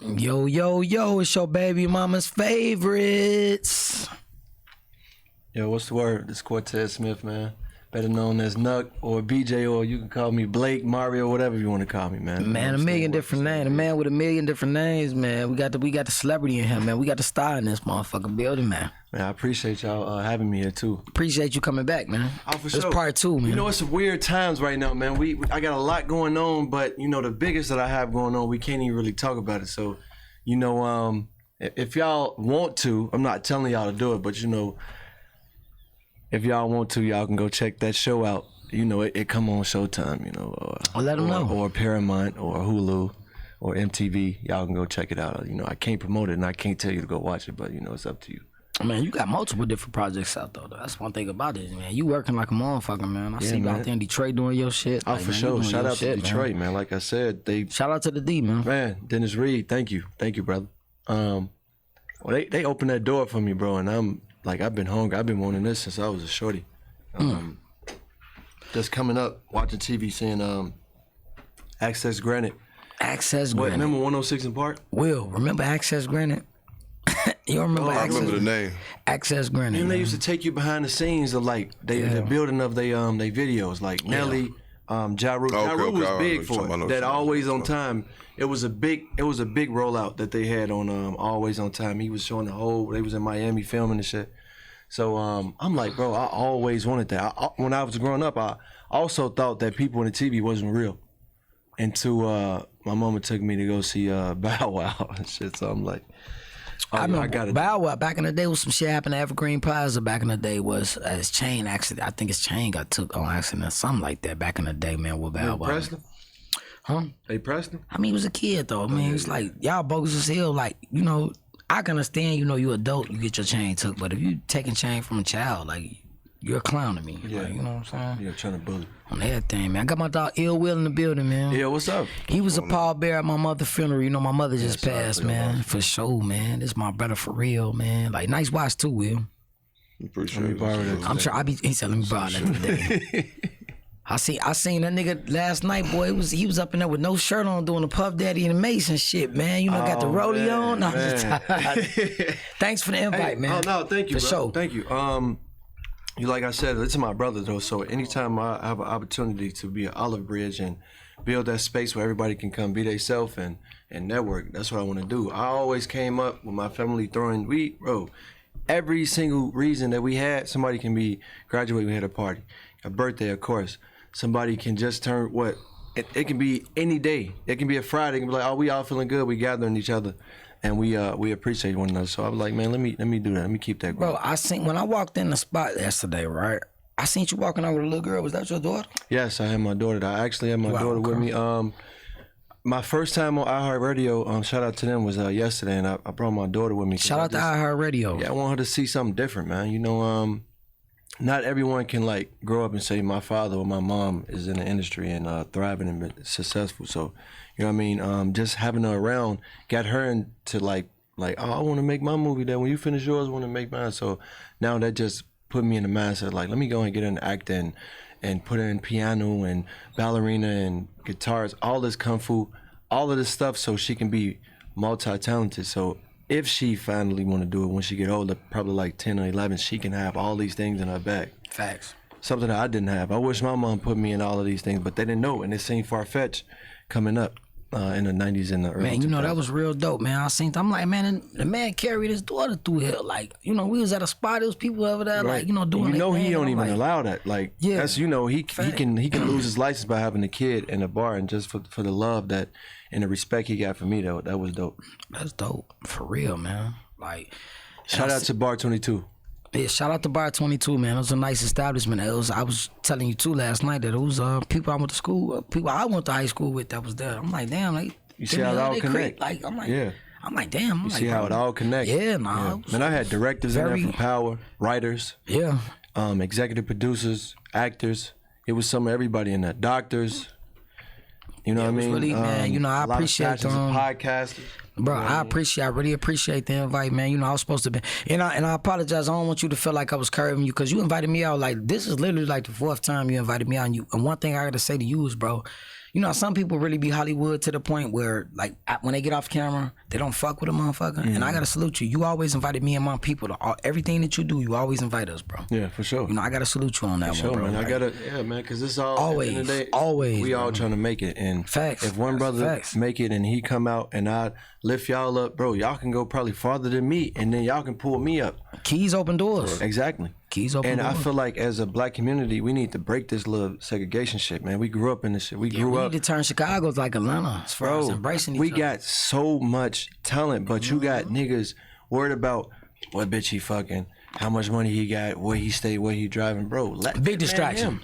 Yo, yo, yo, it's your baby mama's favorites. Yo, what's the word? This Cortez Smith, man. Better known as Nuck or BJ, or you can call me Blake, Mario, whatever you want to call me, man. Man, a million different names. A man with a million different names, man. We got the celebrity in here, man. We got the star in this motherfucking building, man. Man, I appreciate y'all having me here too. Appreciate you coming back, man. Oh, for This sure. part two, man. You know, it's weird times right now, man. I got a lot going on, but you know, the biggest that I have going on, we can't even really talk about it. So, you know, if y'all want to, I'm not telling y'all to do it, but you know, if y'all want to, y'all can go check that show out. You know, it come on Showtime, you know. Or let them know. Or Paramount or Hulu or MTV. Y'all can go check it out. You know, I can't promote it and I can't tell you to go watch it, but you know, it's up to you. Man, you got multiple different projects out though. That's one thing about it, man. You working like a motherfucker, man. I see you out there in Detroit doing your shit. Oh, like, for man, sure. Shout out shit, to Detroit, man. Like I said, shout out to the D, man. Man, Dennis Reed, thank you, brother. Well, they opened that door for me, bro, and I'm like, I've been hungry. I've been wanting this since I was a shorty. Just coming up, watching TV, seeing Access Granted. Access What, Granted. remember 106 in Park? Will, remember Access Granted? You remember I Access? remember the name. Access Granted. And they man. used to take you behind the scenes of like the building of they videos, like Nelly, Ja Rule. Ja Rule was big for it. That Always on Time. It was a big rollout that they had on Always on Time. He was showing the whole. They was in Miami filming and shit. So I'm like, bro, I always wanted that. When I was growing up, I also thought that people on the TV wasn't real. Until my mama took me to go see Bow Wow and shit. So I'm like, I remember got it. Bow Wow back in the day was some shit happened at Evergreen Plaza. Back in the day was his chain accident. I think his chain got took on accident or something like that. Back in the day, man, with Bow Wow. Pressed him? Huh? They pressed him? I mean, he was a kid though. I mean, he was like y'all bogus as hell. Like you know, I can understand. You know, you adult, you get your chain took, but if you taking chain from a child, like you're a clown to me. Yeah. Like, you know what I'm saying? Yeah, trying to bully. On everything, man. I got my dog Ill Will in the building, man. Yeah, what's up? He was a pallbearer at my mother's funeral. You know, my mother just passed, man. For sure, man. This my brother for real, man. Like, nice watch too, Will. Appreciate it. I'm sure he said, let me borrow that today. I seen that nigga last night, boy. He was up in there with no shirt on doing the Puff Daddy and the Mason shit, man. You know, got the rollie on. No, thanks for the invite, man. Oh no, thank you, For bro. sure. Thank you. You like I said, this is my brother though. So anytime I have an opportunity to be an olive bridge and build that space where everybody can come be themselves and network, that's what I want to do. I always came up with my family throwing every single reason that we had, somebody can be graduating, we had a party, a birthday, of course. Somebody can just turn what? It can be any day. It can be a Friday. It can be like, oh, we all feeling good. We gathering each other, and we appreciate one another. So I was like, man, let me do that. Let me keep that going. Bro, I seen when I walked in the spot yesterday, right? I seen you walking out with a little girl. Was that your daughter? Yes, I had my daughter. I actually had my daughter with me. My first time on iHeartRadio, shout out to them, was yesterday, and I brought my daughter with me. Shout out to iHeartRadio. Yeah, I want her to see something different, man. You know, not everyone can like grow up and say my father or my mom is in the industry and thriving and been successful. So, you know what I mean? Just having her around got her into like, oh, I want to make my movie. That when you finish yours, I want to make mine. So now that just put me in the mindset like, let me go and get into acting and put her in piano and ballerina and guitars, all this kung fu, all of this stuff, so she can be multi-talented. So if she finally want to do it when she get older, probably like 10 or 11, she can have all these things in her bag. Facts. Something that I didn't have. I wish my mom put me in all of these things, but they didn't know, and it seemed far-fetched coming up in the 90s and the early 2000s. Man, you know, that was real dope, man. I'm like, man, the man carried his daughter through here. Like, you know, we was at a spot, there was people over there, like, you know, doing You know, their he thing. don't I'm even like, allow that. Like, Yeah. that's, you know, he can lose his license by having a kid in a bar, and just for the love that and the respect he got for me, though, that was dope. That's dope. For real, man. Like, Shout out to Bar 22. Yeah, shout out to Bar 22, man. It was a nice establishment. I was telling you too last night that it was people I went to school, people I went to high school with that was there. I'm like, damn, like, You see how it all connect. Like, I'm like, Yeah. I'm like, damn. You see how it all connect. Yeah, nah. it was Man, I had directors in there from Power, writers, Yeah. executive producers, actors. It was some of everybody in there. Doctors. You know what I mean? Really, man, you know, I a lot of appreciate fashions and podcasters. Bro, I really appreciate the invite, man. You know, I was supposed to be, and I apologize. I don't want you to feel like I was curving you, because you invited me out. Like, this is literally like the fourth time you invited me out. And one thing I got to say to you is, bro, you know, some people really be Hollywood to the point where, like, when they get off camera, they don't fuck with a motherfucker. And I gotta salute you. You always invited me and my people to everything that you do. You always invite us, bro. Yeah, for sure. You know, I gotta salute you on that one, bro. Man. Like, I gotta, man, because it's all always, at the end of the day, always, we all bro. trying to make it. And Facts. if one brother Facts. make it and he come out and I lift y'all up, bro, y'all can go probably farther than me, and then y'all can pull me up. Keys open doors. Exactly. Keys open and doors. I feel like as a black community, we need to break this little segregation shit, man. We grew up in this shit. We grew we up. need to turn Chicago's like Atlanta as far as embracing each we other. got so much talent, but you got niggas worried about what bitch he fucking, how much money he got, where he stay, where he driving, bro. Let Big that man distraction. him.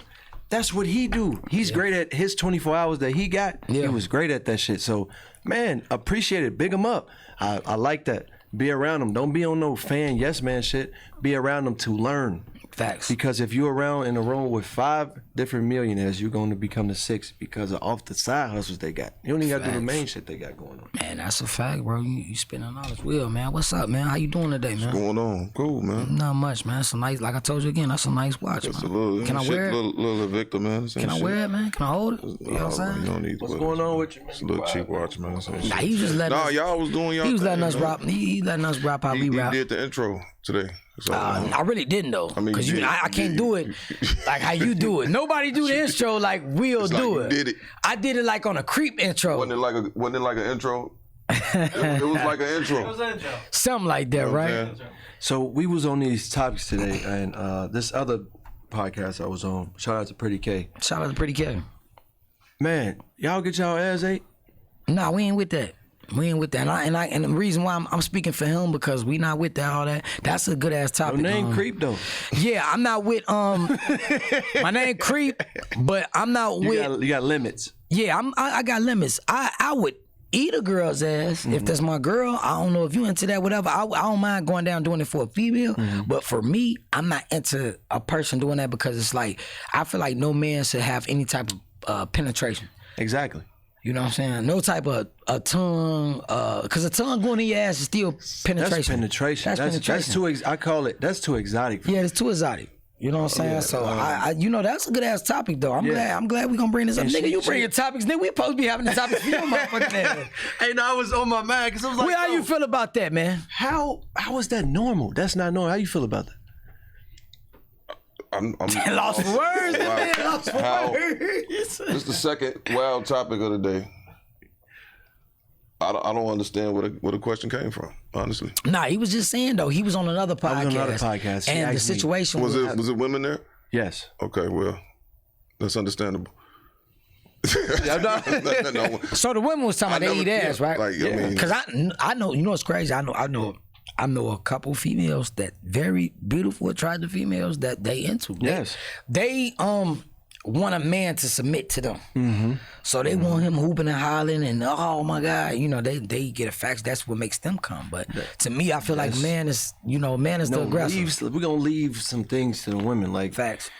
That's what he do. He's great at his 24 hours that he got. Yeah. He was great at that shit. So, man, appreciate it. Big him up. I like that. Be around him. Don't be on no fan yes man shit. Be around him to learn. Facts. Because if you're around in a room with 5 different millionaires, you're going to become the 6th because of off the side hustles they got. You don't even got to do the main shit they got going on. Man, that's a fact, bro. You spinning all this wheel, man. What's up, man? How you doing today, man? What's going on? Cool, man. Not much, man. It's a nice, like I told you again, that's a nice watch, It's a man. little, Can I shit, wear it? Little Victor, man. Can I wear it, man? Can I hold it? You know what I'm saying? You don't need What's to going on with you, man? It's a little cheap watch, man. Nah, he was just letting us. y'all was doing y'all He was letting thing, us man. rap. He letting us rap how we He rap. did the intro today. So, I really didn't though, I mean, because you did. I can't do it like how you do it. Nobody do the intro like we'll It's like do you it. did it. I did it like on a creep intro, wasn't it like an intro? it was like an intro. something like that, right? Yeah. So we was on these topics today, and this other podcast I was on, shout out to Pretty K. Shout out to Pretty K. Man, y'all get y'all ass ate? Nah, we ain't with that. We ain't with that. And the reason why I'm speaking for him because we not with that all that. That's a good ass topic. Your name Creep though. Yeah, I'm not with my name Creep, but I'm not with. You got limits. Yeah, I got limits. I would eat a girl's ass if that's my girl. I don't know if you into that, whatever. I don't mind going down doing it for a female, but for me, I'm not into a person doing that because it's like I feel like no man should have any type of penetration. Exactly. You know what I'm saying? No type of a tongue, because a tongue going in your ass is still penetration. That's penetration. That's penetration. That's too. I call it. That's too exotic. Yeah, it's too exotic. You know what I'm saying? So I you know, that's a good ass topic though. I'm glad we gonna bring this up. Nigga, you bring your topics, nigga. We supposed to be having the topics for your motherfucking ass. Hey, no, I was on my mind because I was like, How you feel about that, man? How is that normal? That's not normal. How you feel about that? I'm Lost for words, man. Lost for How- words. This is the second wild topic of the day. I don't understand where the question came from, honestly. Nah, he was just saying though. He was on another podcast. I was on another podcast. He And the asked me, situation Was it women there? Yes. Okay, well, that's understandable. No. So the women was talking about they eat ass, right? Like, I mean, Because I know, you know what's crazy? I know a couple females that very beautiful, attractive females that they into. Yes. They want a man to submit to them. So they want him hooping and hollering and oh my God, you know, they get a fact. That's what makes them come. But to me, I feel like man is the aggressor. We're gonna leave some things to the women. Like Facts.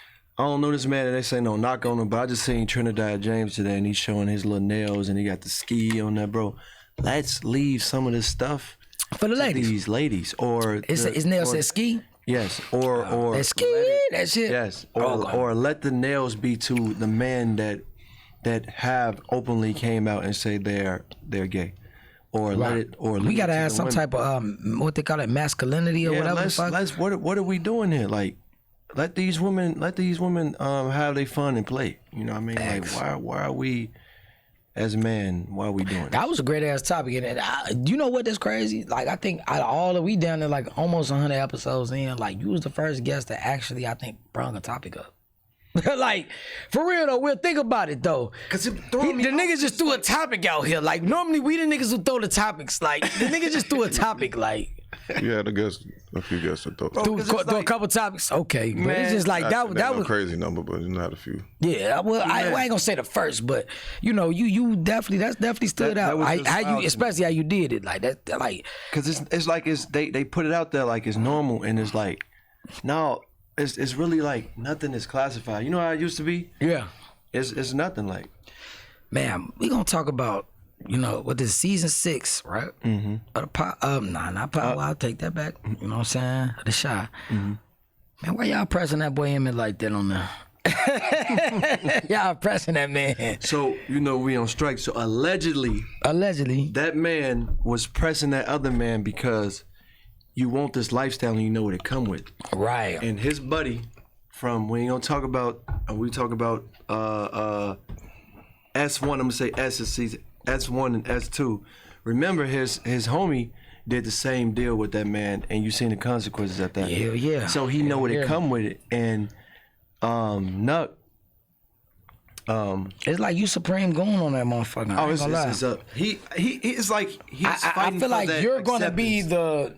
I don't know this man, and they say no, knock on him. But I just seen Trinidad James today, and he's showing his little nails, and he got the ski on that, bro. Let's leave some of this stuff For the to ladies. these ladies, or His nails said ski. yes, or That ski, that shit. yes, Okay. or let the nails be to the men that have openly came out and say they're gay, or let it, or We gotta leave it to have the some women. type of what they call it, masculinity or Yeah, whatever. let's the fuck. what are we doing here? Like, let these women have their fun and play. You know what I mean? Facts. Like, why are we as men? Why are we doing that? That was a great ass topic, and you know what? That's crazy. Like I think out of all of we down there, like almost 100 episodes in, like you was the first guest that actually I think brought a topic up. Like for real though, we'll think about it though. Cause The niggas just threw a topic out here. Like normally we the niggas who throw the topics. Like the niggas just threw a topic. Like yeah, I guess a few guests I thought. threw a couple topics. Okay, but it's just like that no was crazy number, but not a few. yeah. Well, I ain't gonna say the first, but you know, you definitely that's definitely stood That out. was just How wild to you, me. especially how you did it, like that, like. Cause it's like they put it out there like it's normal, and it's like no, it's really like nothing is classified. You know how it used to be? Yeah. It's nothing like. Man, we gonna talk about, you know, what this season 6, right? Mm-hmm. Of the not Power. I'll take that back. You know what I'm saying? The Shy. Mm-hmm. Man, why y'all pressing that boy Emmett like that on there? Y'all pressing that man. So, you know, we on strike. So allegedly, that man was pressing that other man because you want this lifestyle and you know what it come with. Right. And his buddy from, we ain't gonna talk about, we talk about S1, I'm gonna say S1 and S2. Remember his homie did the same deal with that man, and you seen the consequences of that. Hell yeah. So he know what it come with it. And Nuck, it's like you supreme going on that motherfucker. Oh, it's like he's fighting I feel like that you're gonna acceptance.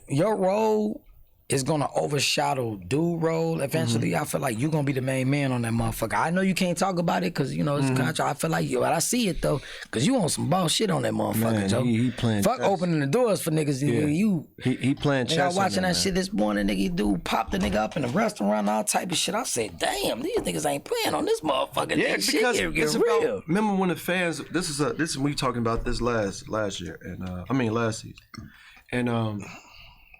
be your role is gonna overshadow dude role eventually. I feel like you're gonna be the main man on that motherfucker. I know you can't talk about it because you know it's contract. I feel like but I see it though because you on some boss shit on that motherfucker, Man, Joe. he playing Fuck chess. opening the doors for niggas. He playing chess. I was watching on that shit this morning. Nigga, dude popped the nigga up in a restaurant, all type of shit. I said, damn, these niggas ain't playing on this motherfucker. Yeah, This because shit it's get real. about, remember when the fans, this is we talking about this last year, and last season, and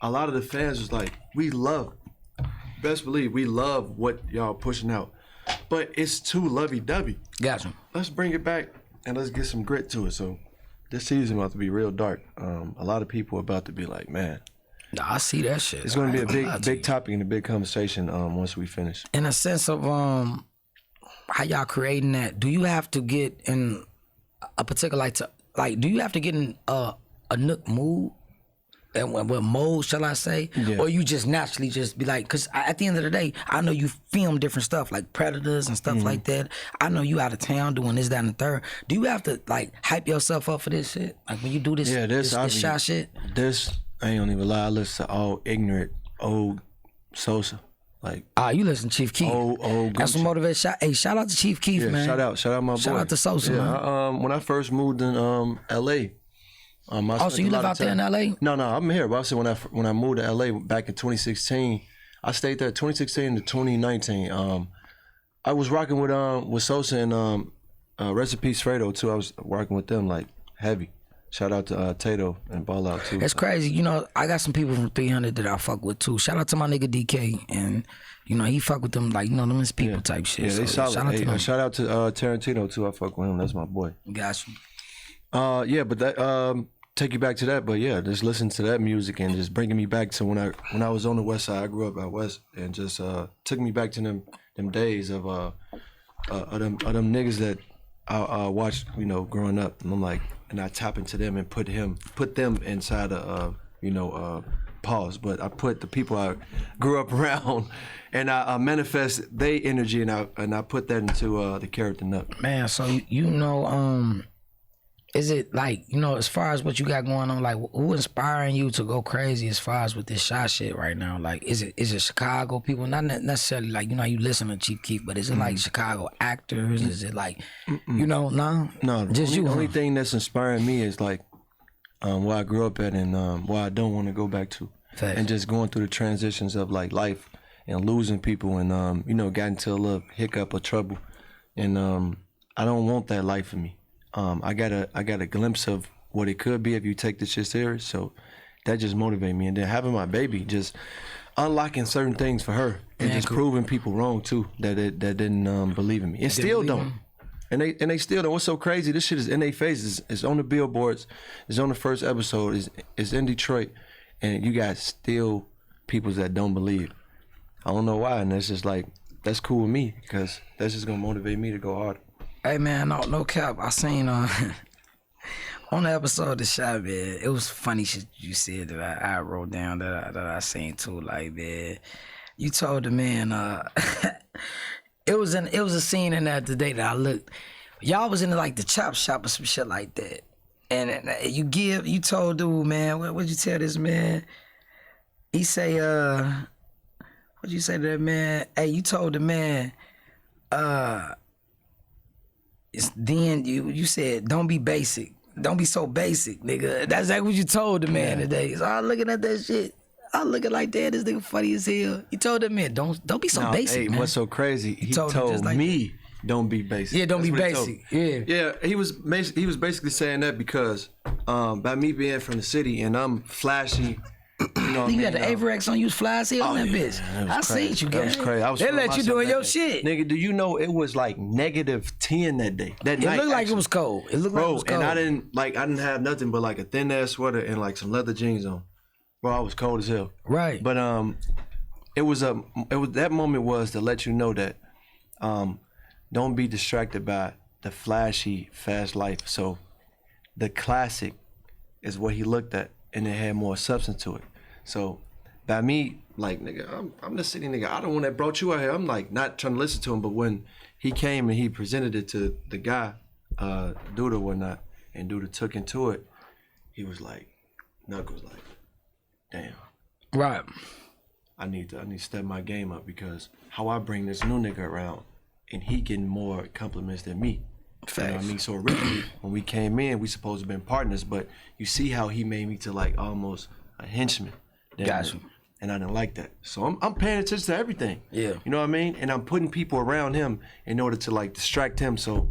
a lot of the fans was like, we love, best believe we love what y'all pushing out, but it's too lovey-dovey. Gotcha. Let's bring it back and let's get some grit to it. So this season about to be real dark. A lot of people about to be like, man, Nah, I see that shit. it's going to be a big topic and a big conversation once we finish. In a sense of how y'all creating that, do you have to get in a particular do you have to get in a Nook mood? And what mode shall I say? Yeah. Or you just naturally just be like, because at the end of the day, I know you film different stuff like Predators and stuff like that. I know you out of town doing this, that, and the third. Do you have to like hype yourself up for this shit? Like when you do this, this shot shit? This, I ain't gonna even lie, I listen to all ignorant old Sosa. Like, you listen to Chief Keef. Old That's what motivates. Hey, shout out to Chief Keef, man. Shout out my boy. Shout out to Sosa, man. When I first moved in L.A., so you live out there in L.A.? No, I'm here. But I said when I moved to L.A. back in 2016, I stayed there 2016 to 2019. I was rocking with Sosa and Recipe Fredo too. I was working with them like heavy. Shout out to Tato and Ball Out too. It's crazy. You know, I got some people from 300 that I fuck with too. Shout out to my nigga DK. And, you know, he fuck with them like, you know, them is people type shit. Yeah, they solid. Shout out to them. Shout out to Tarantino too. I fuck with him. That's my boy. Got you. But that take you back to that. But yeah, just listen to that music and just bringing me back to when I was on the West Side. I grew up out West and just took me back to them days of them niggas that I watched, you know, growing up. And I'm like, and I tap into them and put them inside pause. But I put the people I grew up around, and I manifest their energy, and I put that into the character Nuck. Man, so you know, is it like, you know, as far as what you got going on, like who inspiring you to go crazy as far as with this shot shit right now? Like, is it Chicago people? Not necessarily like, you know, you listen to Chief Keef, but is it like Chicago actors? Is it like, you know, no, just the only thing that's inspiring me is like where I grew up at and where I don't want to go back to. Facts. And just going through the transitions of like life and losing people and you know, got into a little hiccup or trouble, and I don't want that life for me. I got a glimpse of what it could be if you take this shit serious, so that just motivated me. And then having my baby, just unlocking certain things for her and just proving people wrong too that didn't believe in me and still don't. And they still don't. What's so crazy? This shit is in their faces. It's on the billboards. It's on the first episode. It's in Detroit, and you got still people that don't believe. I don't know why, and that's just like, that's cool with me because that's just gonna motivate me to go harder. Hey man, no cap. I seen on the episode of the shot, man. It was funny shit you said that I wrote down that I seen too. Like, man, you told the man it was a scene in that today that I looked. Y'all was in like the chop shop or some shit like that, and you told dude, man, what'd you tell this man? He say, what'd you say to that man? Hey, you told the man, then you said, don't be basic. Don't be so basic, nigga. That's exactly what you told the man today. So I'm looking at that shit. I'm looking like, damn, this nigga funny as hell. You told that man, don't be so basic, hey, man. What's so crazy? He told like me, don't be basic. Yeah, don't be basic. Yeah, he was basically saying that because by me being from the city and I'm flashy You know what You I had the mean? Averex on you, was fly as hell on that bitch. That was I crazy. seen you, That was gang. crazy. I was They feeling let you myself doing that your day. shit. Nigga, do you know it was like -10 that day? That It night, looked like actually. it was cold. It looked like it Bro, was cold. and I didn't have nothing but like a thin ass sweater and like some leather jeans on. Bro, I was cold as hell. Right. But that moment was to let you know that don't be distracted by the flashy, fast life. So the classic is what he looked at, and it had more substance to it. So by me, like, nigga, I'm the city nigga. I the one that brought you out here. I'm like not trying to listen to him, but when he came and he presented it to the guy, Duda or whatnot, and Duda took into it, he was like, Knuckles like, damn. Right. I need to step my game up because how I bring this new nigga around and he getting more compliments than me. You know what I mean? So originally when we came in, we supposed to have been partners, but you see how he made me to like almost a henchman. Gotcha. And I didn't like that. So I'm paying attention to everything. Yeah. You know what I mean? And I'm putting people around him in order to like distract him. So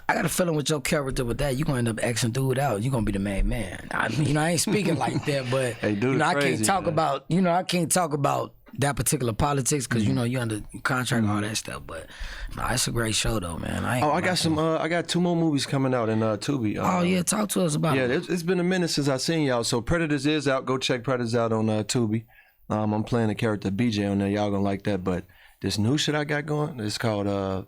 I got a feeling with your character with that, you're gonna end up Xing dude out. You're gonna be the main man. I mean, I ain't speaking like that, but hey, dude, I crazy, can't talk man. about, I can't talk about that particular politics because you under contract and all that stuff. But no, it's a great show though, man. I got 2 more movies coming out in Tubi. Oh yeah, talk to us about Yeah, it. it's been a minute since I seen y'all. So Predators is out. Go check Predators out on Tubi. I'm playing the character BJ on there. Y'all gonna like that. But this new shit I got going, it's called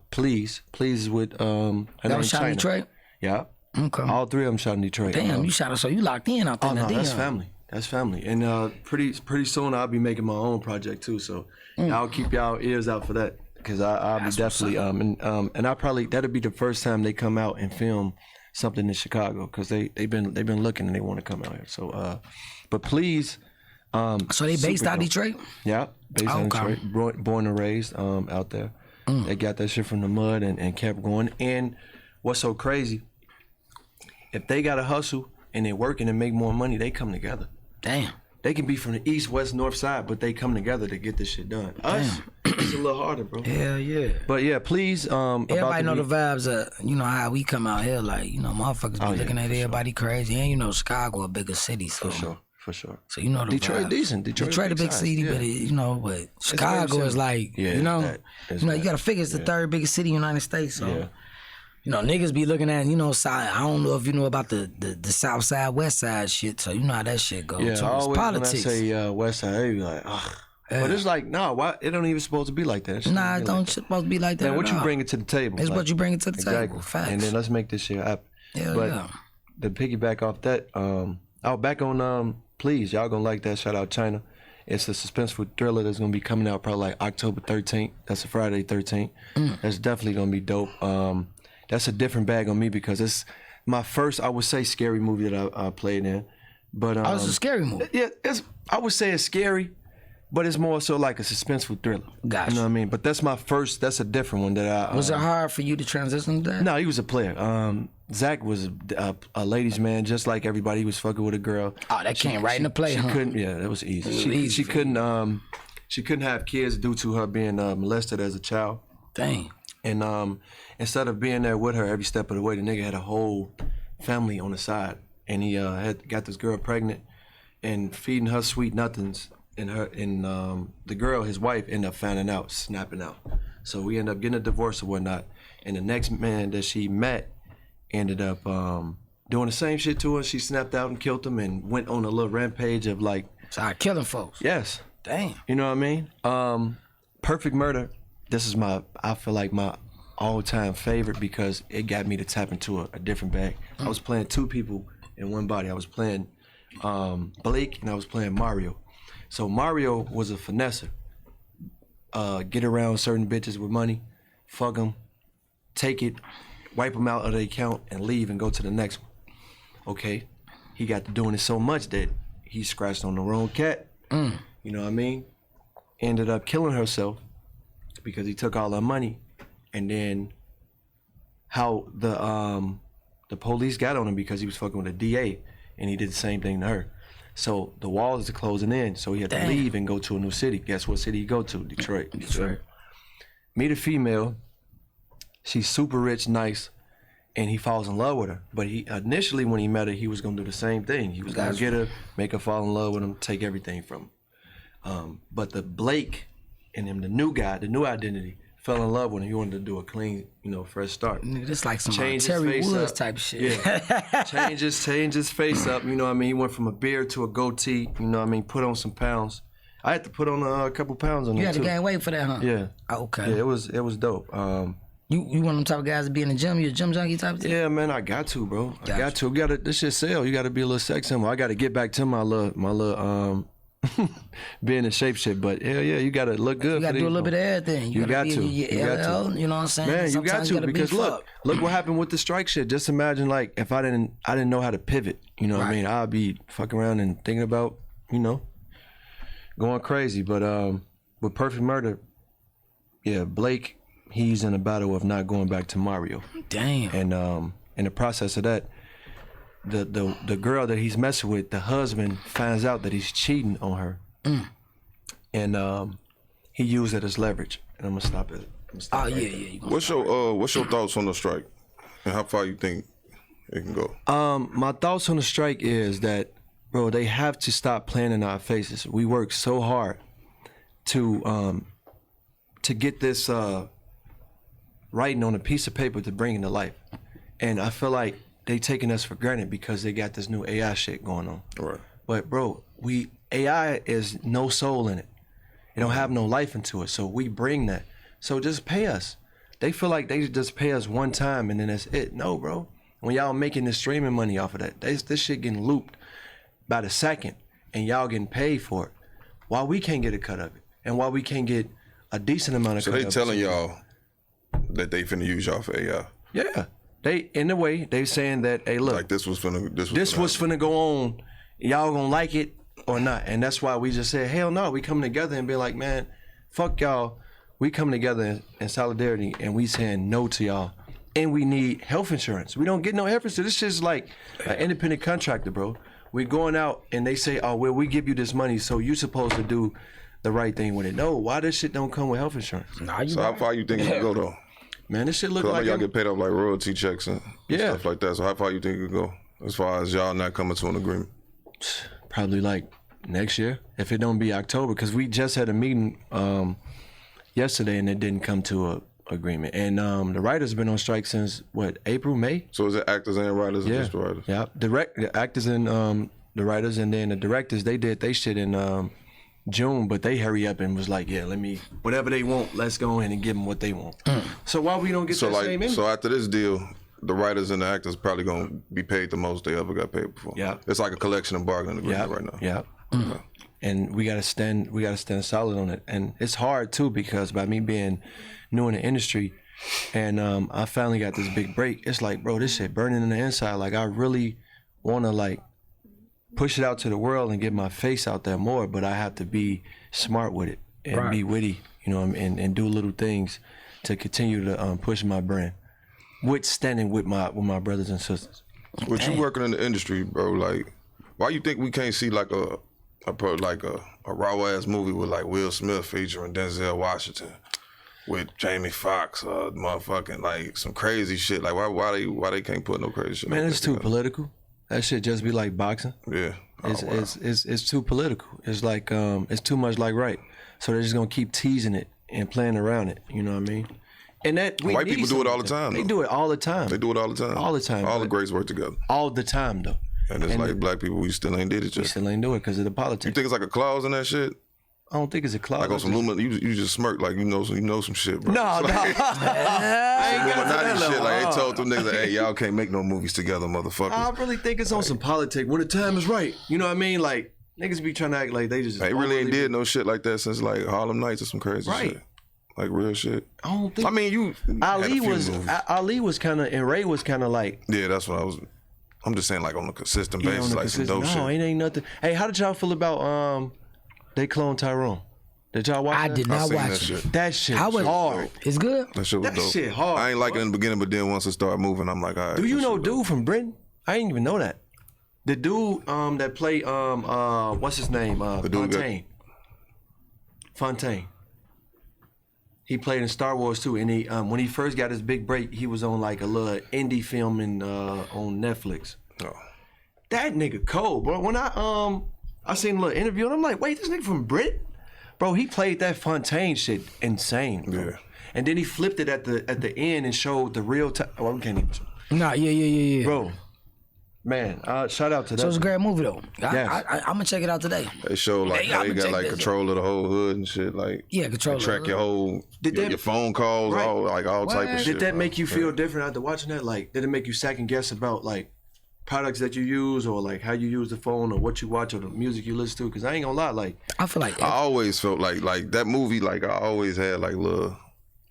Please. Please is with That was shot in Detroit? Yeah. Okay. All 3 of them shot in Detroit. Damn, you shot it, so you locked in out there. Oh no, Damn. that's family. That's family. And pretty soon I'll be making my own project too. So y'all keep y'all ears out for that because I'll be definitely and I probably that'll be the first time they come out and film something in Chicago because they've been looking and they want to come out here. So but please. So they based out of Detroit? Yeah, based out of Okay. Detroit, born and raised out there. They got that shit from the mud and kept going. And what's so crazy, if they got to hustle and they working and make more money, they come together. Damn. They can be from the east, west, north side, but they come together to get this shit done. Us, it's a little harder, bro. Hell yeah. But yeah, please. Everybody know the vibes of, how we come out here, like, motherfuckers be looking at everybody crazy. And Chicago a bigger city, so. For sure. So you know the Detroit vibes. Decent. Detroit a big size, city, yeah. but Chicago is like, Yeah, you that. gotta figure it's the third biggest city in the United States. So, Yeah. niggas be looking at, side. I don't know if you know about the south side, west side shit. So you know how that shit goes. Yeah, so always it's politics. when I say west side, they be like, ugh. But it's like, why? It don't even supposed to be like that. Nah, it don't supposed to be like that. Man, what at you all. bringing to the table? It's like, what you bring it to the exactly. table. Facts. And then let's make this shit happen. Hell but yeah. to piggyback off that, back on Please, y'all gonna like that. Shout out China. It's a suspenseful thriller that's gonna be coming out probably like October 13th. That's a Friday 13th. That's definitely gonna be dope. That's a different bag on me because it's my first, I would say, scary movie that I played in. But it's a scary movie. Yeah, I would say it's scary, but it's more so like a suspenseful thriller. Gotcha. You know what I mean? But that's my first. That's a different one that I. Was it hard for you to transition to that? No, he was a player. Zach was a ladies' man, just like everybody. He was fucking with a girl. Oh, that came right in the play, She huh? couldn't. Yeah, that was easy. She couldn't. She couldn't have kids due to her being molested as a child. Dang. And instead of being there with her every step of the way, the nigga had a whole family on the side, and he had got this girl pregnant and feeding her sweet nothings. And the girl, his wife, ended up finding out, snapping out. So we ended up getting a divorce or whatnot. And the next man that she met ended up doing the same shit to her. She snapped out and killed him and went on a little rampage of like. Started killing folks. Yes. Damn. You know what I mean? Perfect Murder. This is I feel like my all-time favorite because it got me to tap into a different bag. I was playing 2 people in one body. I was playing Blake and I was playing Mario. So Mario was a finesser. Get around certain bitches with money, fuck them, take it, wipe them out of the account, and leave and go to the next one. Okay, he got to doing it so much that he scratched on the wrong cat. You know what I mean? Ended up killing herself because he took all her money, and then how the police got on him because he was fucking with a DA, and he did the same thing to her. So the walls are closing in, so he had to leave and go to a new city. Guess what city he go to? Detroit. Meet a female. She's super rich, nice, and he falls in love with her. But he initially, when he met her, he was gonna do the same thing. He was gonna get her, make her fall in love with him, take everything from him. But the Blake and him, the new guy, the new identity, fell in love with him. He wanted to do a clean, fresh start. Nigga, this like some Change his Terry face Woods up. type shit. Yeah. change his face up. You know what I mean? He went from a beard to a goatee. You know what I mean? Put on some pounds. I had to put on a couple pounds on You it had too. to gain weight for that, huh? Yeah. Oh, okay. Yeah, it was dope. You one of them type of guys to be in the gym? You a gym junkie type of thing? Yeah, man, I got to, bro. I got to. This shit sell. You got to be a little sex symbol. I got to get back to my little being in shape shit. But yeah, you got to look good. You got to do a little bit of everything. You got be to. Your You got LL, to. you know what I'm saying? Man, you got Sometimes to gotta because beef look up. what happened with the strike shit. Just imagine like if I didn't know how to pivot. You know what I mean? I'd be fucking around and thinking about going crazy. But with Perfect Murder, yeah, Blake, he's in a battle of not going back to Mario. Damn. And in the process of that, the girl that he's messing with, the husband finds out that he's cheating on her, and he used it as leverage. And I'm gonna stop it. Oh yeah, yeah. What's your thoughts on the strike, and how far you think it can go? My thoughts on the strike is that, bro, they have to stop playing in our faces. We work so hard to get this writing on a piece of paper to bring into life, and I feel like they taking us for granted because they got this new AI shit going on. Right. But bro, AI is no soul in it. It don't have no life into it. So we bring that. So just pay us. They feel like they just pay us one time and then that's it. No, bro. When y'all making this streaming money off of that, this shit getting looped by the second, and y'all getting paid for it. Why we can't get a cut of it, and why we can't get a decent amount of So cut they of telling it. y'all that they finna use y'all for AI. Yeah. They in a way they saying that, hey, look, Like this was finna go on. Y'all gonna like it or not? And that's why we just said, hell no. We come together and be like, man, fuck y'all. We come together in solidarity and we saying no to y'all. And we need health insurance. We don't get no health insurance. This shit's like an independent contractor, bro. We're going out and they say, oh, well, we give you this money, so you supposed to do the right thing with it. No, why this shit don't come with health insurance? Nah, So how far you think it can go though? Man, this shit look 'Cause I know like y'all get paid off like royalty checks and stuff like that. So how far you think it can go as far as y'all not coming to an agreement? Probably like next year, if it don't be October, because we just had a meeting yesterday and it didn't come to a agreement. And the writers been on strike since what, April, May? So is it actors and writers or just the writers? Yeah, the actors and the writers, and then the directors, they did they shit in June, but they hurry up and was like, yeah, let me, whatever they want, let's go in and give them what they want. So why we don't get So that like, same image? so after this deal, the writers and the actors probably gonna be paid the most they ever got paid before. Yeah. It's like a collection and bargaining agreement right now. Yeah. And we gotta stand solid on it. And it's hard too, because by me being new in the industry and I finally got this big break, it's like, bro, this shit burning in the inside. Like I really wanna like push it out to the world and get my face out there more, but I have to be smart with it and be witty, and do little things to continue to push my brand. With standing with my brothers and sisters. With you working in the industry, bro, like, why you think we can't see like a raw ass movie with like Will Smith featuring Denzel Washington, with Jamie Foxx, motherfucking like some crazy shit? Like why they can't put no crazy shit? Man, like it's that too together? political. That shit just be like boxing. Yeah. It's too political. It's like it's too much like right. So they're just gonna keep teasing it and playing around it. You know what I mean? And that White people do it all the time. They though. do it all the time. They do it all the time. All the time. All the greats work together. All the time though. And it's like black people, we still ain't did it We yet. still ain't do it because of the politics. You think it's like a clause in that shit? I don't think it's a clause. Like on some Illuminati, you just smirk like you know some shit, bro. No, It's no. like, I ain't got to Illuminati that shit. level. Like they told them niggas, like, hey, y'all can't make no movies together, motherfuckers. I really think it's on some politics when the time is right. You know what I mean? Like niggas be trying to act like they just. They really ain't did no shit like that since like Harlem Nights or some crazy shit. Like real shit. I don't think. I mean, you had a few movies. Ali was kind of, and Ray was kind of like. Yeah, that's what I was. I'm just saying, like on a consistent basis, on the like some dope no, shit. it ain't nothing. Hey, how did y'all feel about they cloned Tyrone? Did y'all watch I that? did I not seen watch that it. shit. That shit How was hard. It's good. That shit was That dope. shit hard, I ain't like it in the beginning, but then once it started moving, I'm like, all right. Do you this know shit dude dope. from Britain? I didn't even know that. The dude that played what's his name? dude got- Fontaine. He played in Star Wars too, and he when he first got his big break, he was on like a little indie film on Netflix. Oh. That nigga cold, bro. When I seen a little interview, and I'm like, wait, this nigga from Brit? Bro, he played that Fontaine shit insane, bro. Yeah. And then he flipped it at the end and showed the real time. Oh, we can't even. Nah, yeah. Bro, man, shout out to that. So it's a great movie though. Yes. I'm gonna check it out today. They show like how they got like control of the whole hood and shit. Like control. They track your whole your phone calls, Right. all type of shit. Did that bro. make you feel different after watching that? Like, did it make you second guess about like products that you use or like how you use the phone or what you watch or the music you listen to? Because I ain't gonna lie, like I feel like I always felt like that movie. Like I always had like little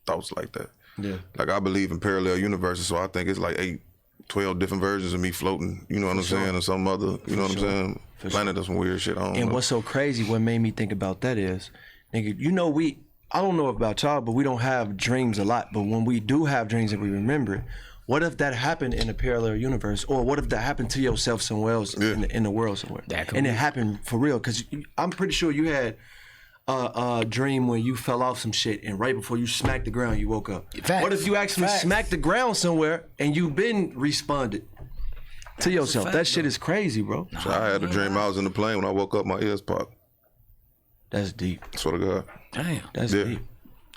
thoughts like that. Yeah. Like I believe in parallel universes, so I think it's like 12 different versions of me floating. You know what I'm saying? Or some other. You know what I'm saying? Planet of some weird shit. I don't know. And what's so crazy, what made me think about that is, nigga, you know I don't know about y'all, but we don't have dreams a lot. But when we do have dreams and we remember it, what if that happened in a parallel universe? Or what if that happened to yourself somewhere else in the world somewhere? And it happened for real. Because I'm pretty sure you had a dream where you fell off some shit and right before you smacked the ground, you woke up. Facts. What if you actually smacked the ground somewhere and you've been responded to yourself? That shit is crazy, bro. So I had a dream I was in the plane. When I woke up, my ears popped. That's deep. Swear to God. damn. That's Yeah. deep.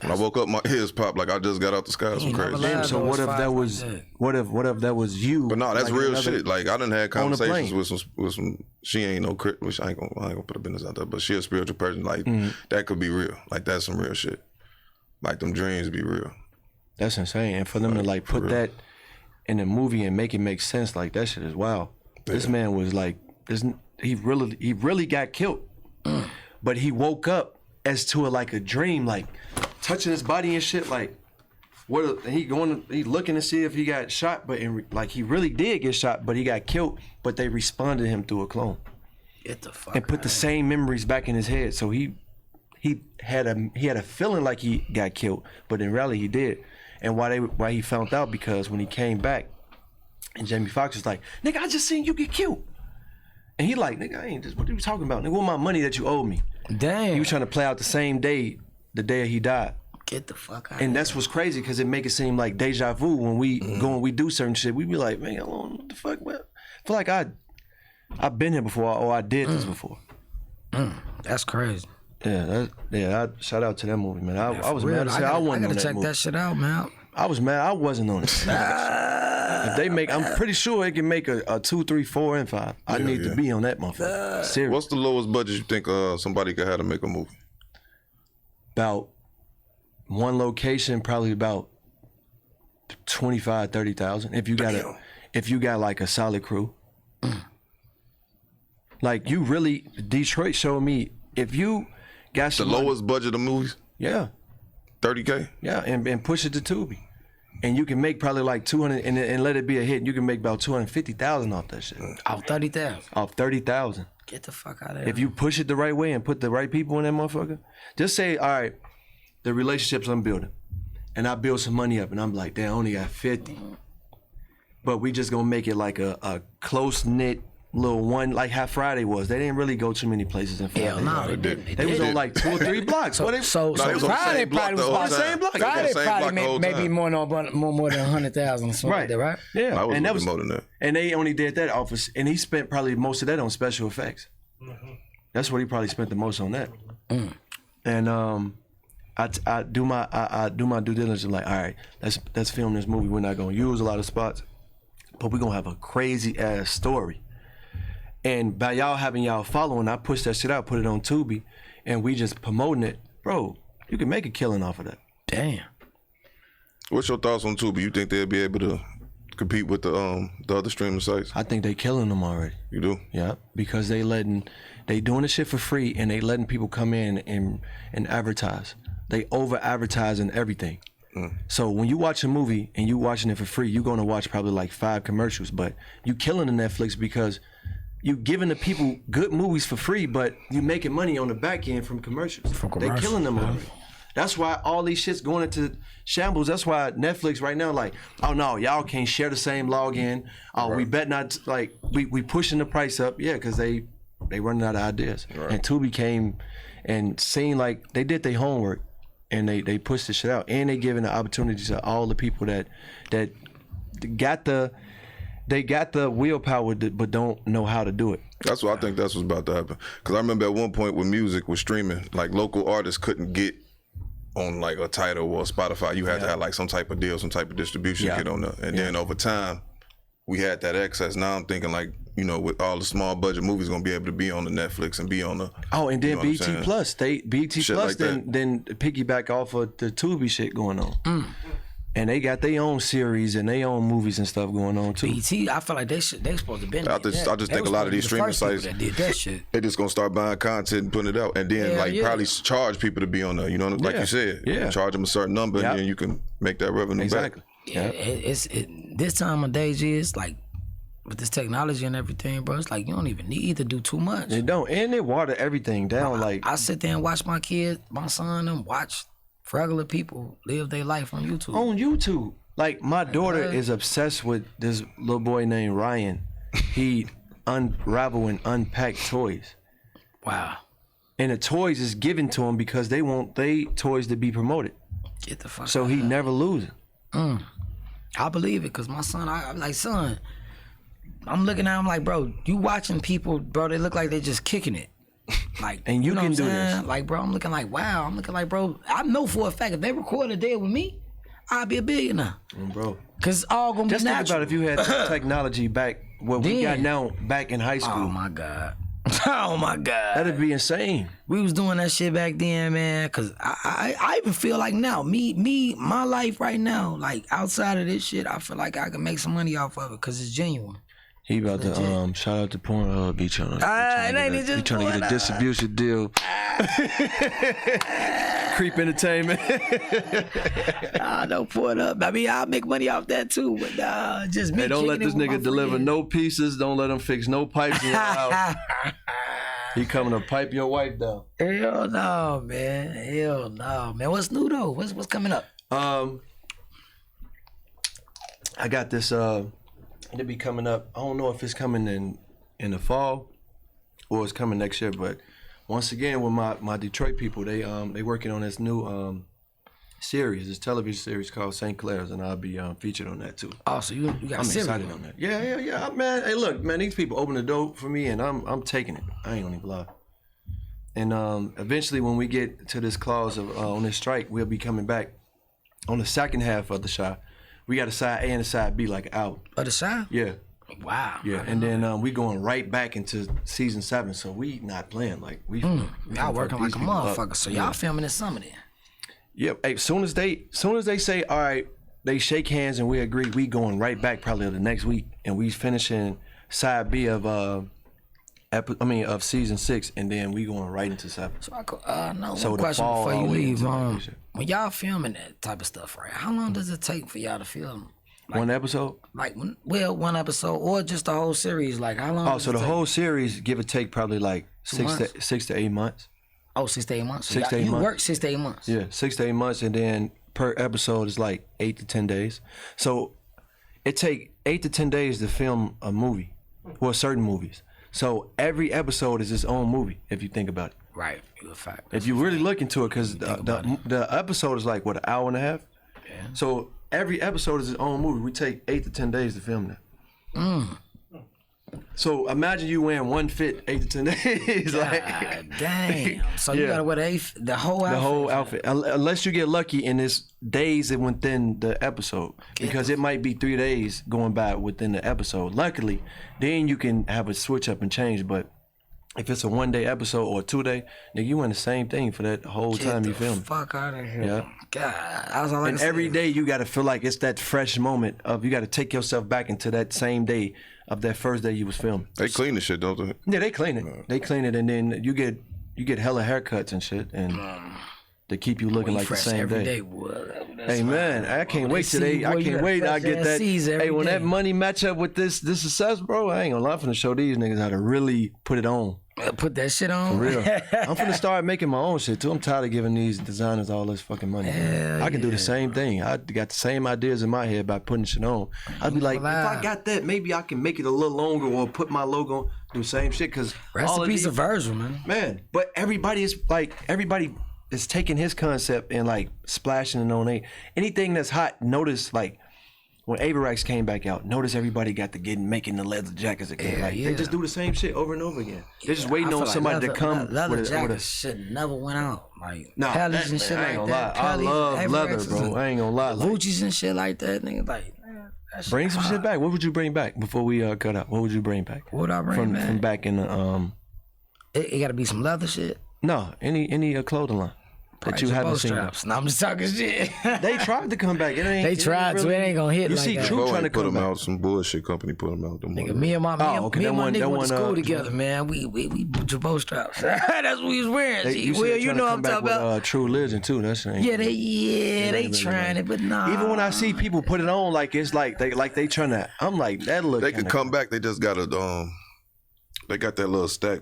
When I woke up, my ears popped like I just got out the sky. Some never crazy. lied. Damn, so know what it's if that five was like that. what if that was you? But no, that's like real another- shit. Like I done had on a conversations plane. with some. She ain't no crit. Which I ain't gonna put a business out there. But she a spiritual person. Like that could be real. Like that's some real shit. Like them dreams be real. That's insane. And for them to like put real. that in a movie and make it make sense, like that shit is wild. This man was like, he really got killed, but he woke up as to like a dream, like touching his body and shit. Like, he looking to see if he got shot, but like he really did get shot, but he got killed. But they responded him through a clone Get the fuck and put the same memories back in his head. So he had a feeling like he got killed, but in reality he did. And why he found out, because when he came back, and Jamie Foxx was like, "Nigga, I just seen you get killed," and he like, "Nigga, I ain't just. What are you talking about? Nigga, what my money that you owe me?" Damn. He was trying to play out the same day, the day he died. Get the fuck out. And that's what's crazy, because it make it seem like deja vu when we go and we do certain shit. We be like, man, what the fuck, man? I feel like I've been here before, or I did this before. That's crazy. Yeah, shout out to that movie, man. I was Real, mad to say I wasn't on gotta that check movie. that shit out, man. I was mad I wasn't on it. If they make, I'm pretty sure it can make a 2, 3, 4, and 5. I need to be on that motherfucker. Seriously. What's the lowest budget you think somebody could have to make a movie? About one location, probably about 25,000, 30,000. If you got like a solid crew. Like you really, Detroit showed me, if you got The some lowest budget of movies? yeah, 30K? yeah, and push it to Tubi. And you can make probably like 200, and let it be a hit. You can make about 250,000 off that shit. Off 30,000. Off 30,000. Get the fuck out of here. If you push it the right way and put the right people in that motherfucker, just say, all right, the relationships I'm building, and I build some money up, and I'm like, damn, I only got 50. But we just gonna make it like a close-knit little one, like how Friday was. They didn't really go too many places in Friday. Hell no, they they didn't. didn't. They was on like 2 or 3 blocks. So they was on the Friday same block probably the was whole about time. same block. They was on the Friday same probably block the whole maybe time. more than 100,000 or something like that, right? Yeah, I was and that looking was more than that. And they only did that office, and he spent probably most of that on special effects. That's what he probably spent the most on that. And I do my due diligence. Like, all right, let's film this movie. We're not gonna use a lot of spots, but we're gonna have a crazy ass story. And by y'all having y'all following, I pushed that shit out, put it on Tubi, and we just promoting it, bro. You can make a killing off of that. Damn. What's your thoughts on Tubi? You think they'll be able to compete with the other streaming sites? I think they killing them already. You do? Yeah, because they doing the shit for free, and they letting people come in and advertise. They over advertising everything. So when you watch a movie and you watching it for free, you're gonna watch probably like 5 commercials, but you killing the Netflix because you giving the people good movies for free, but you making money on the back end from commercials. They killing them already. That's why all these shit's going into shambles. That's why Netflix right now, like, oh no, y'all can't share the same login. Oh, we bet not, like, we pushing the price up. Yeah, because they running out of ideas. Right. And Tubi came and seemed like they did their homework. and they push the shit out, and they giving the opportunity to all the people that got the willpower but don't know how to do it. That's what I think that's what's about to happen. Because I remember at one point when music was streaming, like local artists couldn't get on like a Tidal or Spotify. You had to have like some type of deal, some type of distribution to get on there. And then over time, we had that access. Now I'm thinking like, you know, with all the small budget movies gonna be able to be on the Netflix and be on the and then BT Plus, BT Shit Plus like then piggyback off of the Tubi shit going on. And they got their own series and their own movies and stuff going on too. BT, I feel like they supposed to be. I just think a lot of these streaming sites that did that shit. They just gonna start buying content and putting it out, and then probably charge people to be on there. You know, like you said, charge them a certain number, and then you can make that revenue back. Yeah, it's this time of day, is like with this technology and everything, bro. It's like you don't even need to do too much. They don't, and they water everything down. I sit there and watch my kid, my son, and watch regular people live their life on YouTube. On YouTube. Like, my daughter is obsessed with this little boy named Ryan. He unravel and unpack toys. Wow. And the toys is given to him because they want they toys to be promoted. Get the fuck So out. he never loses. I believe it, because my son, I'm like, son, I'm looking at him like, bro, you watching people, bro, they look like they just kicking it. Like, and you know can what I'm do saying? this. Like, bro, I'm looking like, wow. I'm looking like, bro, I know for a fact if they record a day with me, I'll be a billionaire. Bro. Because it's all going to be Just think natural. about if you had technology back, what we got now, back in high school. Oh, my God. Oh, my God. That'd be insane. We was doing that shit back then, man, because I even feel like now, my life right now, like, outside of this shit, I feel like I can make some money off of it because it's genuine. He about to shout out to Pornhub. He trying to get a distribution deal. Creep Entertainment. Don't pour it up. I mean, I'll make money off that too, but just me. Hey, don't let this nigga deliver no pieces. Don't let him fix no pipes in your house. He coming to pipe your wife down. Hell no, man. Hell no, man. What's new though? What's coming up? I got this. It'll be coming up. I don't know if it's coming in the fall or it's coming next year. But once again, with my Detroit people, they working on this new series, this television series called St. Clair's, and I'll be featured on that too. Oh, so you got I'm series excited on that. Yeah, man. Hey, look, man, these people open the door for me, and I'm taking it. I ain't gonna even lie. And eventually, when we get to this clause of on this strike, we'll be coming back on the second half of the shot. We got a side A and a side B like out. Other side? Yeah. Wow. Yeah, and then we going right back into season 7, so we not playing like we. Y'all working like a motherfucker. So y'all filming this summer then? Yep. Hey, soon as they say all right, they shake hands and we agree. We going right back probably the next week, and we finishing side B of season 6, and then we going right into 7. So one question before you leave. When y'all filming that type of stuff, right? How long does it take for y'all to film? Like, one episode? Like one episode, or just the whole series? Like how long? Oh, so the whole series, give or take, probably like 6 to 8 months. Oh, 6 to 8 months. So 6 to 8 months. You work 6 to 8 months. Yeah, 6 to 8 months, and then per episode is like 8 to 10 days. So it take 8 to 10 days to film a movie, or certain movies. So every episode is its own movie, if you think about it. Right, you're a fact. If you really look into it, because the episode is like, what, an hour and a half? Yeah. So every episode is its own movie. We take 8 to 10 days to film that. So imagine you wearing one fit 8 to 10 days. God damn. So you gotta wear the whole outfit. The whole outfit. Unless you get lucky and it's days within the episode. Because it might be 3 days going by within the episode. Luckily, then you can have a switch up and change. But if it's a 1 day episode or a 2 day, nigga, you wearing the same thing for that whole time you film. Fuck out of here. Yeah. God. I was all like, and every day you gotta feel like it's that fresh moment of, you gotta take yourself back into that same day of that first day you was filming. They clean the shit, don't they? Yeah, they clean it. They clean it, and then you get hella haircuts and shit, and to keep you looking like the same day. Hey man, I can't wait today. I can't wait. I get that. Hey, when that money match up with this success, bro, I ain't gonna lie. I'm finna show these niggas how to really put it on. Put that shit on. For real. I'm finna start making my own shit too. I'm tired of giving these designers all this fucking money. I can do the same thing. I got the same ideas in my head by putting shit on. I'd be like, if I got that, maybe I can make it a little longer or put my logo on, do the same shit. Cause recipes of Virgil, man. Man, but everybody is taking his concept and like splashing it on anything that's hot. Notice like when Avarax came back out, notice everybody got to making the leather jackets again. Yeah, like they just do the same shit over and over again. They're just waiting on somebody to come. Leather jackets shit never went out. Like Nah, Pellies and shit I ain't like gonna that. lie. I love leather, bro. I ain't gonna lie. Like, Gucci's and shit like that, nigga. Like, bring some shit back. What would you bring back before we cut out? What would you bring back? What would I bring back? From back in the It gotta be some leather shit. No, any clothing line that you haven't seen. No, I'm just talking shit. They tried to come back. They tried to. It ain't gonna hit. You like see, that. True trying to put come them back. out. Some bullshit company put them out. Nigga, me and my nigga went to school together, man. We Jabot straps. That's what we was wearing. Well, you know what I'm talking about. True Religion too. That's they trying it, but nah. Even when I see people put it on, like it's like they trying to. I'm like that look. They could come back. They just gotta they got that little stack.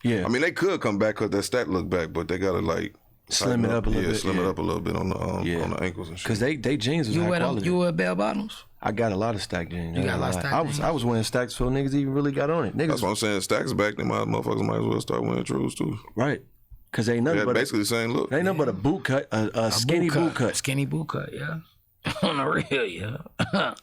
Yeah. I mean, they could come back because that stack look back, but they gotta like slim it up a little bit. Slim it up a little bit on the ankles and shit. Because they jeans was high quality. You wear bell bottoms? I got a lot of stack jeans. You got a lot of stack jeans? I was wearing stacks before niggas even really got on it. Niggas, That's what I'm saying. Stacks back, then motherfuckers might as well start wearing trues too. Right. Because they ain't nothing but basically the same look. They ain't nothing but a boot cut, a skinny boot cut. Skinny boot cut, yeah. On the real, yeah.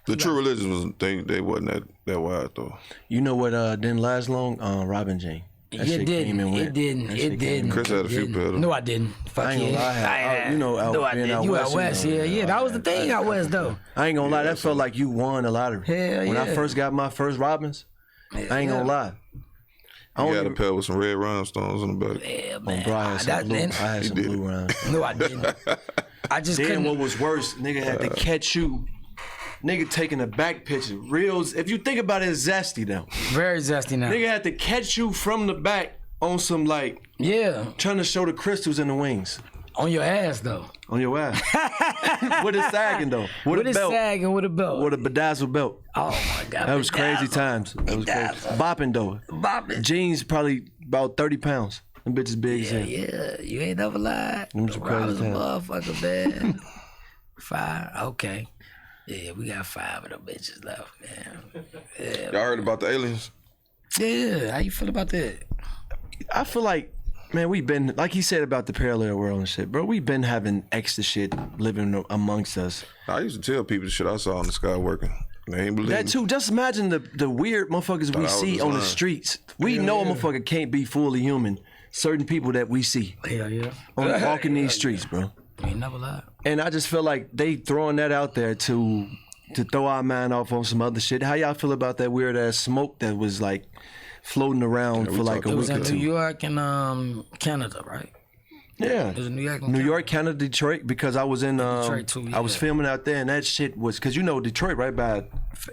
The True Religion was they wasn't that wide though. You know what didn't last long? Robin Jean. It didn't. Chris had a few pairs. No, I didn't. Fuck I ain't gonna lie. You know, no, I didn't. You out west, yeah. That was the thing out west, though. I ain't gonna lie. That felt like you won a lottery. Hell when yeah. I first got my first Robins, I ain't gonna lie. You had a pair with some red rhinestones on the back. Yeah, man. Bro, I had some blue rhinestones. No, I didn't. I just couldn't. Then what was worse, nigga had to catch you. Nigga taking a back picture. Reels, if you think about it, it's zesty now. Very zesty now. Nigga had to catch you from the back on some like, trying to show the crystals in the wings. On your ass though. On your ass. With it sagging though. With a belt. Sagging with a belt. With a bedazzled belt. Oh my God. That was crazy times. That was crazy. Bopping though. Bopping. Jeans probably about 30 pounds. Them bitches big as hell. Yeah, you ain't never lied. Them some crazy was a times. motherfucker, man. 5, okay. Yeah, we got 5 of them bitches left, man. Yeah. Y'all heard about the aliens? Yeah, how you feel about that? I feel like, man, we been, like he said about the parallel world and shit, bro, we been having extra shit living amongst us. I used to tell people the shit I saw in the sky working. They ain't believe That me. too. Just imagine the weird motherfuckers we see on the streets. We know a motherfucker can't be fully human. Certain people that we see Yeah. walking these streets, bro. You ain't never lied. And I just feel like they throwing that out there to throw our mind off on some other shit. How y'all feel about that weird ass smoke that was like floating around for like a It was week or in two? New York and Canada, right? Yeah. It was in New York. New York, Canada, Detroit, because I was in Detroit too, I was filming out there, and that shit was, because you know Detroit right by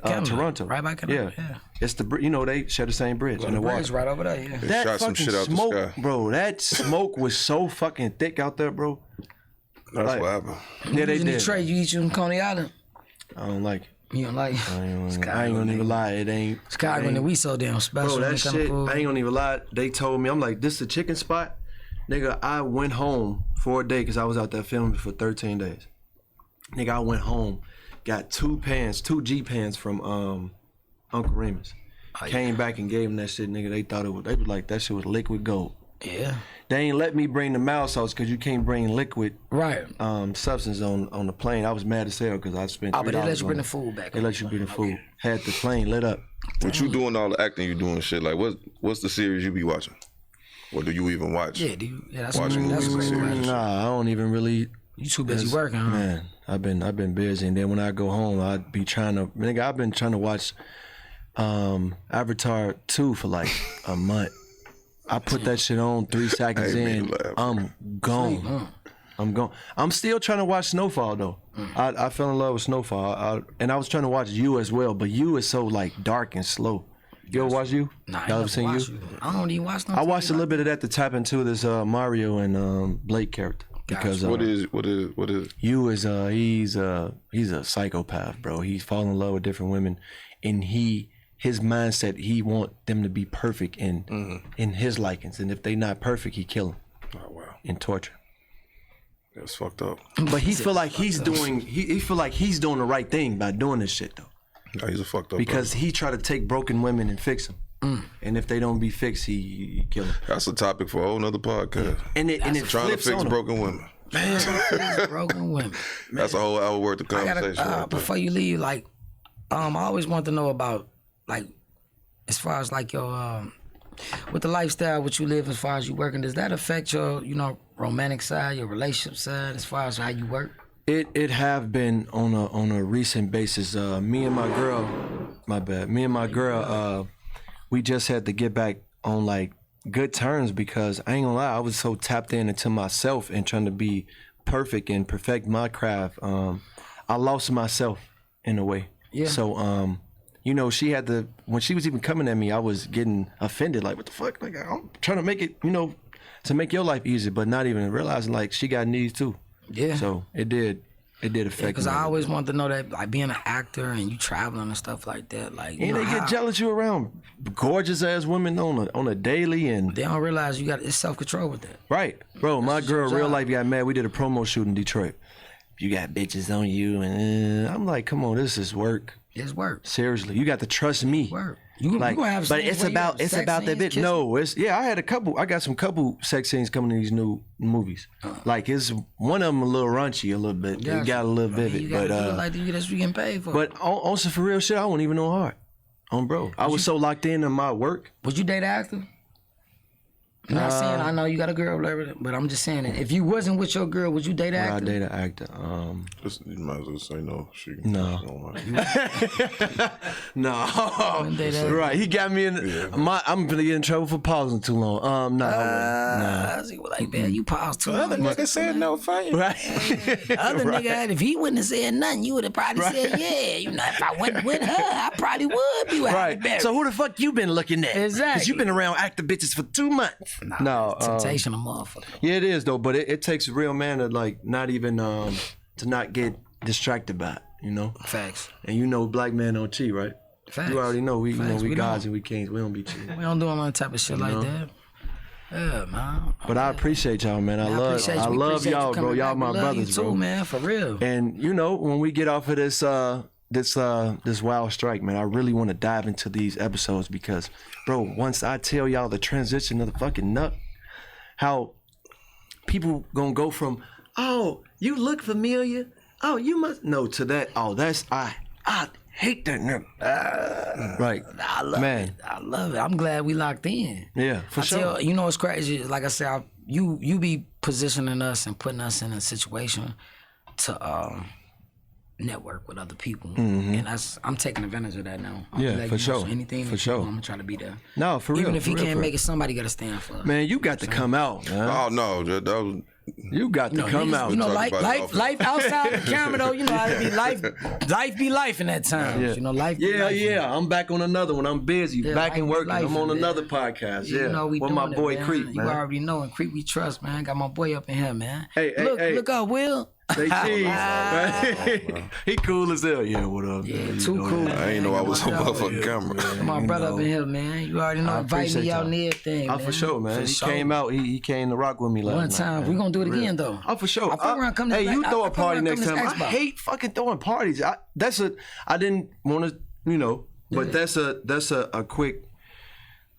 Canada, Toronto. right by Canada, yeah. It's they share the same bridge in the water. Bridge right over there, yeah. They That shot some fucking shit out smoke, the sky. bro, that smoke was so fucking thick out there, bro. That's like- what happened. Yeah, they in did. Detroit, you eat you in Coney Island. I don't like it. You don't like it? I ain't gonna even lie, it ain't. Chicago, we so damn special. Bro, that when it come to shit, food. I ain't gonna even lie. They told me, I'm like, this is a chicken spot? Nigga, I went home for a day because I was out there filming for 13 days. Nigga, I went home, got 2 G pans from Uncle Remus. Came back and gave them that shit, nigga. They was like, that shit was liquid gold. Yeah. They ain't let me bring the mouse sauce because you can't bring liquid Right. substance on the plane. I was mad as hell because I spent $3 Oh, but they let you on bring it. the food back. They let you bring the food. Had the plane lit up. But you doing all the acting, you doing shit. Like, what's the series you be watching? Or do you even watch? Yeah, dude. Yeah, that's Watching that's movies great. and series. Nah, I don't even really. You too busy working, huh? Man, I've been busy, and then when I go home, I'd be trying to. Nigga, I've been trying to watch Avatar 2 for like a month. I put that shit on 3 seconds I ain't in. mean to laugh. I'm gone. I'm gone. I'm still trying to watch Snowfall though. I fell in love with Snowfall, and I was trying to watch You as well, but You is so like dark and slow. You ever watch You? Nah, I Y'all never ever seen watched You? you. I don't even watch no I watched a TV. little bit of that to tap into this Mario and Blake character because What is? You is he's a psychopath, bro. He's falling in love with different women, and his mindset, he want them to be perfect in his likings, and if they not perfect, he kill them. Oh wow, and torture. that's fucked up. But he feel like he's doing he feel like he's doing the right thing by doing this shit though, No, he's a fucked up. because he try to take broken women and fix them. And if they don't be fixed, he kill them. That's a topic for a whole nother podcast. And it Trying to flips fix on 'em. broken women. Man, broken women. That's a whole hour worth of I conversation. gotta, right before you leave, like, I always want to know about, like, as far as like your, with the lifestyle, what you live, as far as you working, does that affect your, romantic side, your relationship side, as far as how you work? It have been on a recent basis. Me and my girl, we just had to get back on like good terms because I ain't gonna lie, I was so tapped into myself and trying to be perfect and perfect my craft. I lost myself in a way. Yeah. So she had to, when she was even coming at me, I was getting offended. Like, what the fuck? Like, I'm trying to make it, to make your life easier, but not even realizing like she got needs too. Yeah. So it did affect me. Because I always wanted to know that, like, being an actor and you traveling and stuff like that, like, And they get jealous you around gorgeous ass women on a daily, and they don't realize it's self-control with that. right, bro. My girl, your real job. life, got mad. We did a promo shoot in Detroit. You got bitches on you, and I'm like, come on, this is work. It's work. Seriously, you got to trust me. Work. You Like, gonna have but scenes it's where you about have sex that scenes, bitch. kissing? No, I got some couple sex scenes coming in these new movies. Like, it's one of them a little raunchy, a little bit. It got a little vivid, You gotta but do it like that's what you getting paid for. but on some for real shit, I wasn't even know hard. Bro, I was so locked in my work. Would you date an actor? I'm not saying I know you got a girl, whatever, but I'm just saying that if you wasn't with your girl, would you date an I actor? date an actor. You might as well say no. No. No. Wouldn't date that. Right, he got me in. I'm gonna get in trouble for pausing too long. Nah. I was like, man, you paused too long. Other nigga said no for you. Right. Other nigga, if he wouldn't have said nothing, you would have probably said, yeah. If I wasn't with her, I probably would be with Right. Halle So who the fuck you been looking at? Exactly. Because you been around actor bitches for 2 months. No. Temptation of motherfucker. Yeah, it is though. But it takes a real man to like not even to not get distracted by it. Facts. And black men don't cheat, right? Facts. You already know we Facts, we we guys don't. and we kings. We don't be cheating. We don't do all that type of shit like that. Yeah, man. But I appreciate y'all, man. I love y'all, bro. Y'all my brothers, too, bro. man, for real. And when we get off of this this wild strike, man, I really want to dive into these episodes because, bro, once I tell y'all the transition of the fucking nut, how people gonna go from, oh, you look familiar, oh, you must know, to that, oh, that's I hate that nigga. Right. I love Man. it. I love it. I'm glad we locked in. Yeah, for sure. You know what's crazy? Like I said, you be positioning us and putting us in a situation to network with other people, and I'm taking advantage of that now. I'm Yeah, gonna let for you know, sure. so anything For that sure. you do, I'm gonna try to be there. No, for real. Even if for he real, can't for make real. it, somebody gotta stand for us. Man, you got to come out, man. Oh no, that was You got to come Niggas, out. life outside the camera though, how it be life be life in that time. Yeah. Life be life. Yeah. I'm back on another one. I'm busy. Yeah, back life and be working. life, I'm on man. another podcast. Yeah. We with doing my boy it, man. Creep, You man. already know, and Creep we trust, man. Got my boy up in here, man. Hey, Look up, Will. Say cheese. Right? He cool as hell. Yeah, what up? Yeah, man? too You know cool. that. I ain't know I was on Yeah. motherfucking camera. My brother up in here, man. You already know, I invite appreciate me out y'all. and everything. Oh, for sure, man. He came out. He came to rock with me last One night. time. man. We gonna do it For real. again though. Oh, for sure. I fuck around, come to hey, this- you I throw a fuck party around, next come time. to I this Xbox. hate fucking throwing parties. I didn't want to, but that's a quick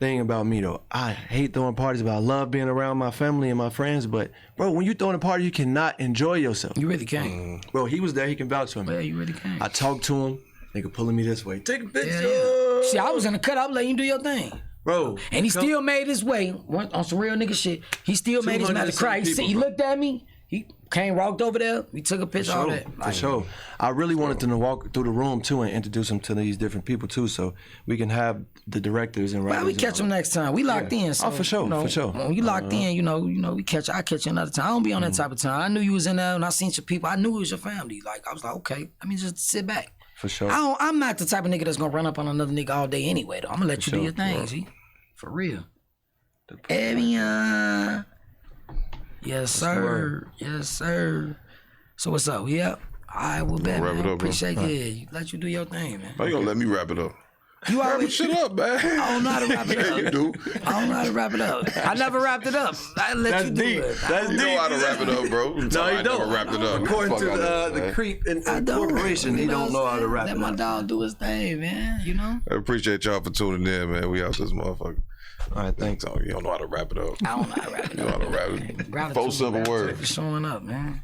thing about me though. I hate throwing parties, but I love being around my family and my friends. But bro, when you throwing a party, you cannot enjoy yourself. You really can't. Bro, he was there. He can vouch for me. Yeah, you really can't. I talked to him. Nigga pulling me this way. Take a picture. Yeah. See, I was in the cut. I was letting you do your thing. Bro. And he still made his way on some real nigga shit. He still made his matter cry. He looked at me. He came, walked over there. We took a picture. All that. For sure. I really wanted them to walk through the room too and introduce them to these different people too, so we can have the directors and writers. Well, we catch them next time. We locked in. So, Oh, for sure, for sure. When you locked in, we catch. I catch you another time. I don't be on that type of time. I knew you was in there, and I seen your people. I knew it was your family. Like I was like, okay, let me just sit back. For sure. I'm not the type of nigga that's gonna run up on another nigga all day anyway. Though I'm gonna let you do your thing. See, for real. Evian. Yes, sir. Yes, sir. So what's up? We up? All right, we'll bet, Wrap man. it up, bro. Appreciate it. Let you do your thing, man. How you gonna let me wrap it up? You Wrap always shit up, man. I don't know how to wrap it Yeah, up. you do. I don't know how to wrap it up. I never wrapped it up. I let That's you do deep. it. That's You deep. know how to wrap it up, bro. No, you I don't. never wrapped it up. According to Fuck out of the here, man. creep and I don't. corporation, he You know don't what know I'm how to saying? wrap Let it my up. dog do his thing, man. You know. I appreciate y'all for tuning in, man. We out this motherfucker. All right, thanks. So you don't know how to wrap it up. I don't know how to wrap it You know how up. to wrap it. Gratitude, Four simple man. words. For showing up, man.